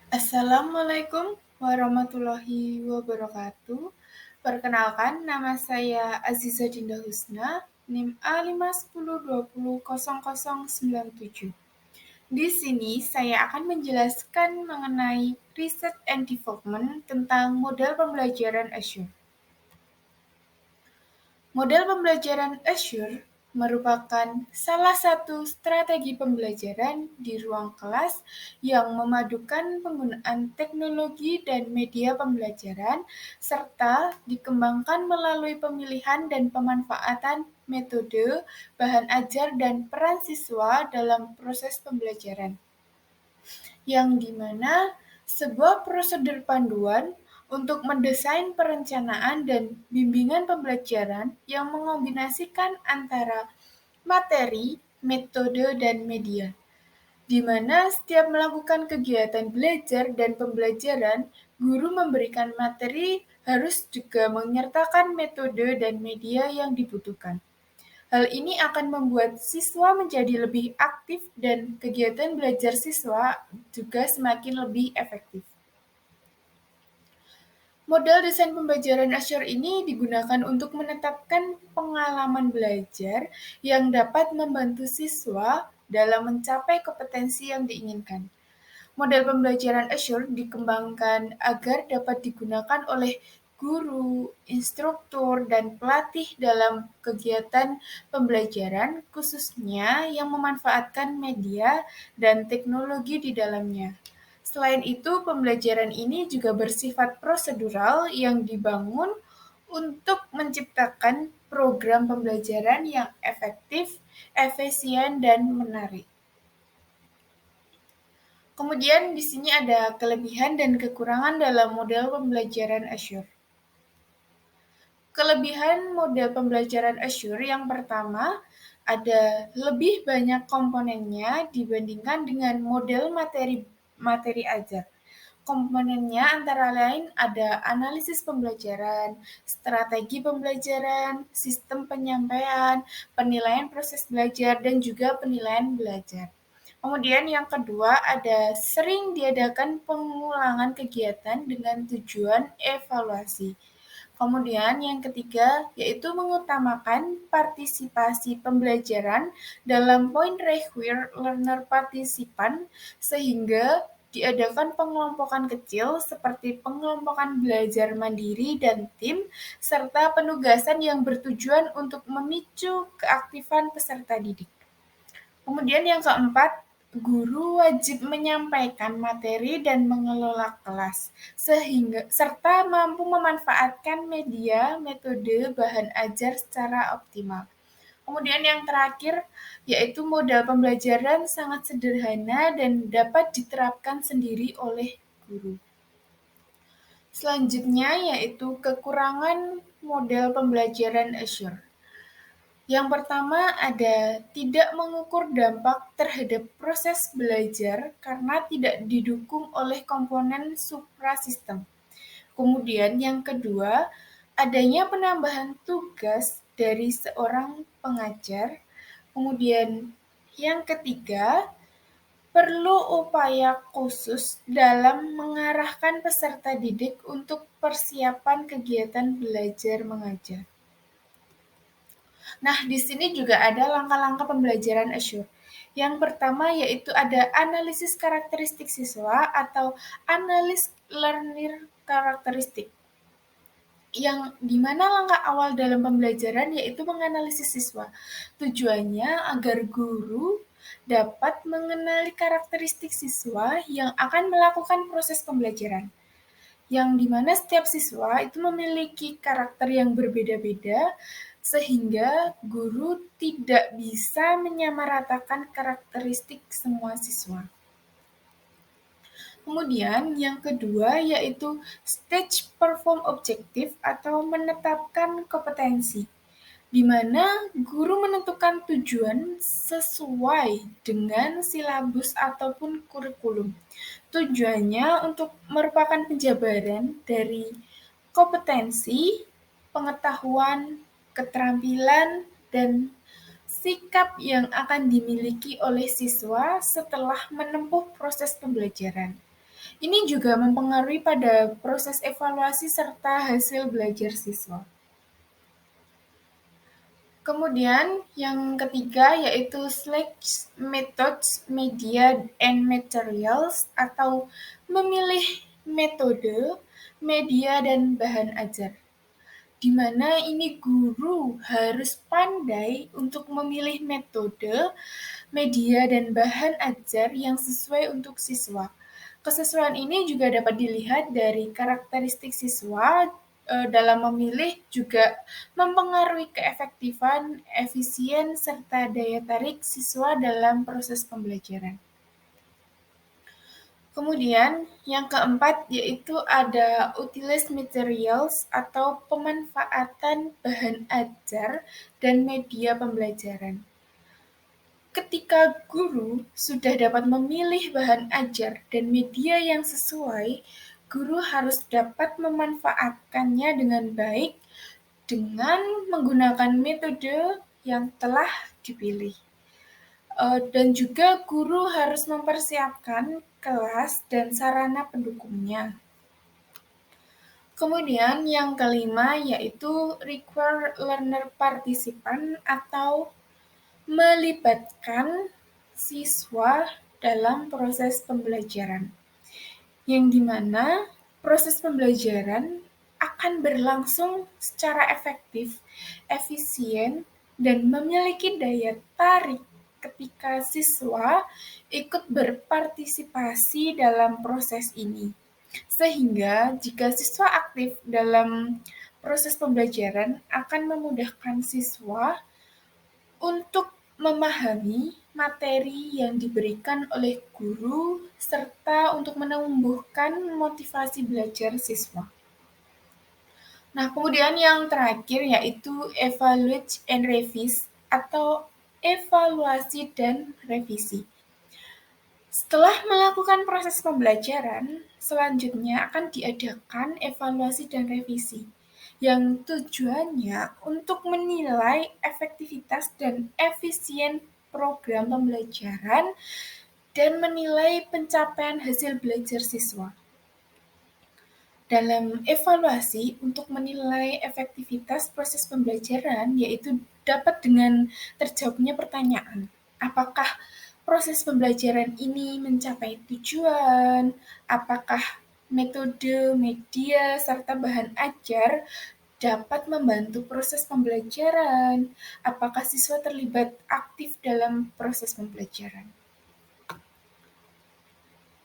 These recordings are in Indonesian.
Assalamualaikum warahmatullahi wabarakatuh. Perkenalkan, nama saya Aziza Dinda Husna, NIM A510200097. Di sini saya akan menjelaskan mengenai Research and Development tentang model pembelajaran Azure. Model pembelajaran Azure merupakan salah satu strategi pembelajaran di ruang kelas yang memadukan penggunaan teknologi dan media pembelajaran, serta dikembangkan melalui pemilihan dan pemanfaatan metode, bahan ajar, dan peran siswa dalam proses pembelajaran, yang dimana sebuah prosedur panduan untuk mendesain perencanaan dan bimbingan pembelajaran yang mengombinasikan antara materi, metode, dan media, di mana setiap melakukan kegiatan belajar dan pembelajaran, guru memberikan materi harus juga menyertakan metode dan media yang dibutuhkan. Hal ini akan membuat siswa menjadi lebih aktif dan kegiatan belajar siswa juga semakin lebih efektif. Model desain pembelajaran Azure ini digunakan untuk menetapkan pengalaman belajar yang dapat membantu siswa dalam mencapai kompetensi yang diinginkan. Model pembelajaran Azure dikembangkan agar dapat digunakan oleh guru, instruktur, dan pelatih dalam kegiatan pembelajaran, khususnya yang memanfaatkan media dan teknologi di dalamnya. Selain itu, pembelajaran ini juga bersifat prosedural yang dibangun untuk menciptakan program pembelajaran yang efektif, efisien, dan menarik. Kemudian di sini ada kelebihan dan kekurangan dalam model pembelajaran Azure. Kelebihan model pembelajaran Azure yang pertama, ada lebih banyak komponennya dibandingkan dengan model materi ajar. Komponennya antara lain ada analisis pembelajaran, strategi pembelajaran, sistem penyampaian, penilaian proses belajar, dan juga penilaian belajar. Kemudian yang kedua ada sering diadakan pengulangan kegiatan dengan tujuan evaluasi. Kemudian yang ketiga yaitu mengutamakan partisipasi pembelajaran dalam point require learner partisipan sehingga diadakan pengelompokan kecil seperti pengelompokan belajar mandiri dan tim, serta penugasan yang bertujuan untuk memicu keaktifan peserta didik. Kemudian yang keempat, guru wajib menyampaikan materi dan mengelola kelas, sehingga serta mampu memanfaatkan media, metode, bahan ajar secara optimal. Kemudian yang terakhir, yaitu modal pembelajaran sangat sederhana dan dapat diterapkan sendiri oleh guru. Selanjutnya yaitu kekurangan model pembelajaran Azure. Yang pertama ada tidak mengukur dampak terhadap proses belajar karena tidak didukung oleh komponen suprasistem. Kemudian yang kedua, adanya penambahan tugas dari seorang pengajar. Kemudian yang ketiga, perlu upaya khusus dalam mengarahkan peserta didik untuk persiapan kegiatan belajar mengajar. Nah, di sini juga ada langkah-langkah pembelajaran Azure. Yang pertama yaitu ada analisis karakteristik siswa atau analis learner karakteristik. Yang dimana langkah awal dalam pembelajaran yaitu menganalisis siswa. Tujuannya agar guru dapat mengenali karakteristik siswa yang akan melakukan proses pembelajaran, yang dimana setiap siswa itu memiliki karakter yang berbeda-beda, sehingga guru tidak bisa menyamaratakan karakteristik semua siswa. Kemudian yang kedua yaitu stage perform objektif atau menetapkan kompetensi, di mana guru menentukan tujuan sesuai dengan silabus ataupun kurikulum. Tujuannya untuk merupakan penjabaran dari kompetensi, pengetahuan, keterampilan, dan sikap yang akan dimiliki oleh siswa setelah menempuh proses pembelajaran. Ini juga mempengaruhi pada proses evaluasi serta hasil belajar siswa. Kemudian yang ketiga yaitu Selection Methods, Media, and Materials atau memilih metode, media, dan bahan ajar. Di mana ini guru harus pandai untuk memilih metode, media, dan bahan ajar yang sesuai untuk siswa. Kesesuaian ini juga dapat dilihat dari karakteristik siswa dalam memilih juga mempengaruhi keefektifan, efisien, serta daya tarik siswa dalam proses pembelajaran. Kemudian yang keempat yaitu ada Utilize Materials atau pemanfaatan bahan ajar dan media pembelajaran. Ketika guru sudah dapat memilih bahan ajar dan media yang sesuai, guru harus dapat memanfaatkannya dengan baik dengan menggunakan metode yang telah dipilih. Dan juga guru harus mempersiapkan kelas dan sarana pendukungnya. Kemudian yang kelima yaitu require learner participant atau melibatkan siswa dalam proses pembelajaran, yang dimana proses pembelajaran akan berlangsung secara efektif, efisien, dan memiliki daya tarik ketika siswa ikut berpartisipasi dalam proses ini. Sehingga jika siswa aktif dalam proses pembelajaran akan memudahkan siswa untuk memahami materi yang diberikan oleh guru serta untuk menumbuhkan motivasi belajar siswa. Nah, kemudian yang terakhir yaitu evaluate and revise atau evaluasi dan revisi. Setelah melakukan proses pembelajaran, selanjutnya akan diadakan evaluasi dan revisi yang tujuannya untuk menilai efektivitas dan efisien program pembelajaran dan menilai pencapaian hasil belajar siswa. Dalam evaluasi untuk menilai efektivitas proses pembelajaran, yaitu dapat dengan terjawabnya pertanyaan, apakah proses pembelajaran ini mencapai tujuan, apakah metode, media, serta bahan ajar dapat membantu proses pembelajaran, apakah siswa terlibat aktif dalam proses pembelajaran.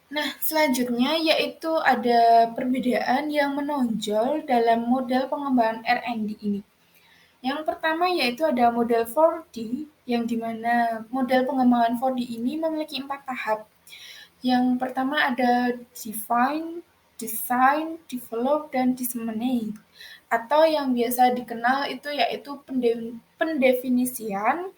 Nah, selanjutnya yaitu ada perbedaan yang menonjol dalam model pengembangan R&D ini. Yang pertama yaitu ada model 4D, yang dimana model pengembangan 4D ini memiliki 4 tahap. Yang pertama ada define, design, develop, dan disseminate. Atau yang biasa dikenal itu yaitu pendefinisian,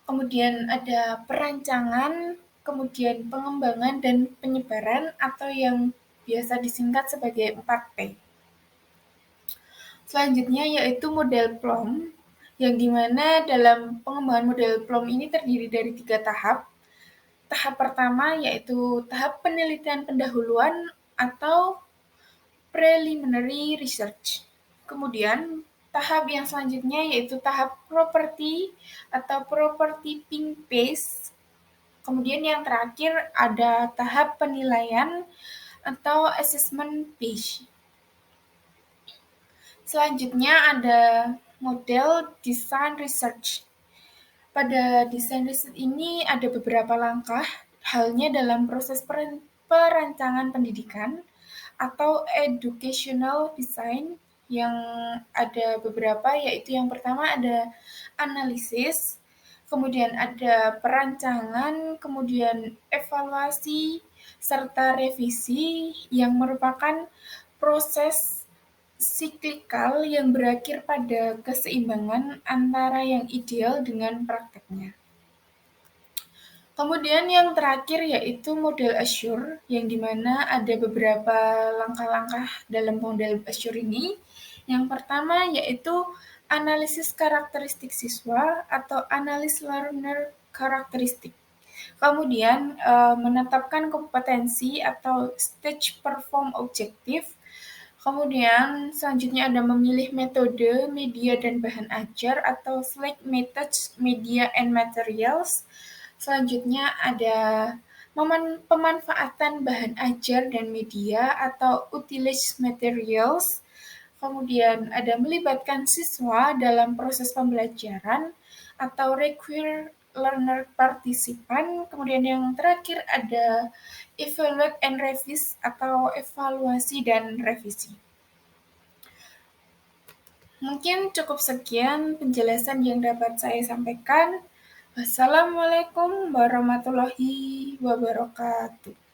kemudian ada perancangan, kemudian pengembangan dan penyebaran atau yang biasa disingkat sebagai 4P. Selanjutnya yaitu model PLOM, yang dimana dalam pengembangan model PLOM ini terdiri dari 3 tahap. Tahap pertama yaitu tahap penelitian pendahuluan atau preliminary research. Kemudian tahap yang selanjutnya yaitu tahap property atau prototyping phase. Kemudian yang terakhir ada tahap penilaian atau assessment phase. Selanjutnya ada model design research. Pada desain riset ini ada beberapa langkah, halnya dalam proses perancangan pendidikan atau educational design yang ada beberapa, yaitu yang pertama ada analisis, kemudian ada perancangan, kemudian evaluasi, serta revisi yang merupakan proses siklikal yang berakhir pada keseimbangan antara yang ideal dengan prakteknya. Kemudian yang terakhir yaitu model Azure, yang dimana ada beberapa langkah-langkah dalam model Azure ini. Yang pertama yaitu analisis karakteristik siswa atau analis learner karakteristik. Kemudian menetapkan kompetensi atau stage perform objektif. Kemudian selanjutnya ada memilih metode, media, dan bahan ajar atau select methods, media, and materials. Selanjutnya ada pemanfaatan bahan ajar dan media atau utilize materials. Kemudian ada melibatkan siswa dalam proses pembelajaran atau require learner partisipan. Kemudian yang terakhir ada evaluate and revise atau evaluasi dan revisi. Mungkin cukup sekian penjelasan yang dapat saya sampaikan. Wassalamualaikum warahmatullahi wabarakatuh.